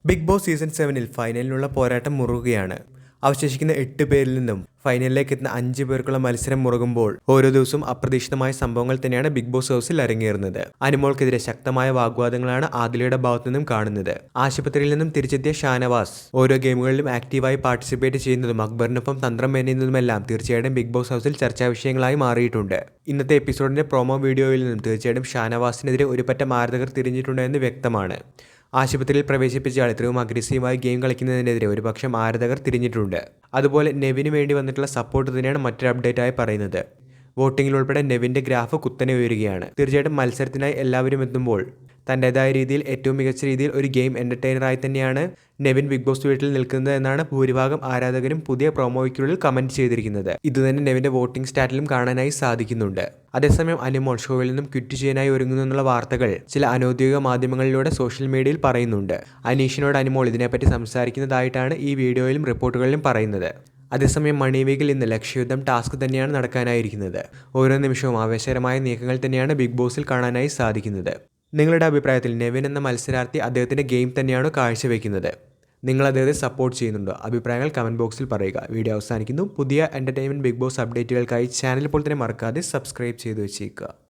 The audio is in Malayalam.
ബിഗ് ബോസ് സീസൺ 7-ൽ ഫൈനലിനുള്ള പോരാട്ടം മുറുകുകയാണ്. അവശേഷിക്കുന്ന 8 പേരിൽ നിന്നും ഫൈനലിലേക്ക് എത്തുന്ന 5 പേർക്കുള്ള മത്സരം മുറുകുമ്പോൾ ഓരോ ദിവസവും അപ്രതീക്ഷിതമായ സംഭവങ്ങൾ തന്നെയാണ് ബിഗ് ബോസ് ഹൗസിൽ അരങ്ങേറുന്നത്. അനുമോൾക്കെതിരെ ശക്തമായ വാഗ്വാദങ്ങളാണ് ആദിലയുടെ ഭാഗത്തു നിന്നും കാണുന്നത്. ആശുപത്രിയിൽ നിന്നും തിരിച്ചെത്തിയ ഷാനവാസ് ഓരോ ഗെയിമുകളിലും ആക്റ്റീവായി പാർട്ടിസിപ്പേറ്റ് ചെയ്യുന്നതും അക്ബറിനൊപ്പം തന്ത്രം മെനയുന്നതുമെല്ലാം തീർച്ചയായിട്ടും ബിഗ് ബോസ് ഹൗസിൽ ചർച്ചാ വിഷയങ്ങളായി മാറിയിട്ടുണ്ട്. ഇന്നത്തെ എപ്പിസോഡിന്റെ പ്രോമോ വീഡിയോയിൽ നിന്നും തീർച്ചയായിട്ടും ഷാനവാസിനെതിരെ ഒരു പറ്റം ആരാധകർ തിരിഞ്ഞിട്ടുണ്ട് എന്ന് വ്യക്തമാണ്. ആശുപത്രിയിൽ പ്രവേശിപ്പിച്ച ആൾ ഇത്രയും അഗ്രസീവായി ഗെയിം കളിക്കുന്നതിനെതിരെ ഒരുപക്ഷം ആരാധകർ തിരിഞ്ഞിട്ടുണ്ട്. അതുപോലെ നെവിന് വേണ്ടി വന്നിട്ടുള്ള സപ്പോർട്ട് തന്നെയാണ് മറ്റൊരു അപ്ഡേറ്റായി പറയുന്നത്. വോട്ടിംഗിൽ ഉൾപ്പെടെ നെവിൻ്റെ ഗ്രാഫ് കുത്തനെ ഉയരുകയാണ്. തീർച്ചയായിട്ടും മത്സരത്തിനായി എല്ലാവരും എത്തുമ്പോൾ തൻ്റെതായ രീതിയിൽ ഏറ്റവും മികച്ച രീതിയിൽ ഒരു ഗെയിം എൻ്റർടൈനറായി തന്നെയാണ് നെവിൻ ബിഗ് ബോസ് വീട്ടിൽ നിൽക്കുന്നത് എന്നാണ് ഭൂരിഭാഗം ആരാധകരും പുതിയ പ്രൊമോയ്ക്കുള്ളിൽ കമൻറ്റ് ചെയ്തിരിക്കുന്നത്. ഇതുതന്നെ നെവിൻ്റെ വോട്ടിംഗ് സ്റ്റാറ്റിലും കാണാനായി സാധിക്കുന്നുണ്ട്. അതേസമയം അനുമോൾ ഷോയിൽ നിന്നും ക്വിറ്റ് ചെയ്യാനായി ഒരുങ്ങുന്നു എന്നുള്ള വാർത്തകൾ ചില അനൗദ്യോഗിക മാധ്യമങ്ങളിലൂടെ സോഷ്യൽ മീഡിയയിൽ പറയുന്നുണ്ട്. അനീഷിനോട് അനുമോൾ ഇതിനെപ്പറ്റി സംസാരിക്കുന്നതായിട്ടാണ് ഈ വീഡിയോയിലും റിപ്പോർട്ടുകളിലും പറയുന്നത്. അതേസമയം മണി വീക്കിൽ ഇന്ന് ലക്ഷ്യയുദ്ധം ടാസ്ക് തന്നെയാണ് നടക്കാനായിരിക്കുന്നത്. ഓരോ നിമിഷവും ആവേശകരമായ നീക്കങ്ങൾ തന്നെയാണ് ബിഗ് ബോസിൽ കാണാനായി സാധിക്കുന്നത്. നിങ്ങളുടെ അഭിപ്രായത്തിൽ നെവിൻ എന്ന മത്സരാർത്ഥി അദ്ദേഹത്തിൻ്റെ ഗെയിം തന്നെയാണോ കാഴ്ചവെക്കുന്നത്? നിങ്ങൾ അദ്ദേഹത്തെ സപ്പോർട്ട് ചെയ്യുന്നുണ്ടോ? അഭിപ്രായങ്ങൾ കമൻറ്റ് ബോക്സിൽ പറയുക. വീഡിയോ അവസാനിക്കുന്നു. പുതിയ എൻ്റർടൈൻമെൻറ്റ് ബിഗ് ബോസ് അപ്ഡേറ്റുകൾക്കായി ചാനൽ ഇപ്പോൾ തന്നെ മറക്കാതെ സബ്സ്ക്രൈബ് ചെയ്ത് വെച്ചേക്കുക.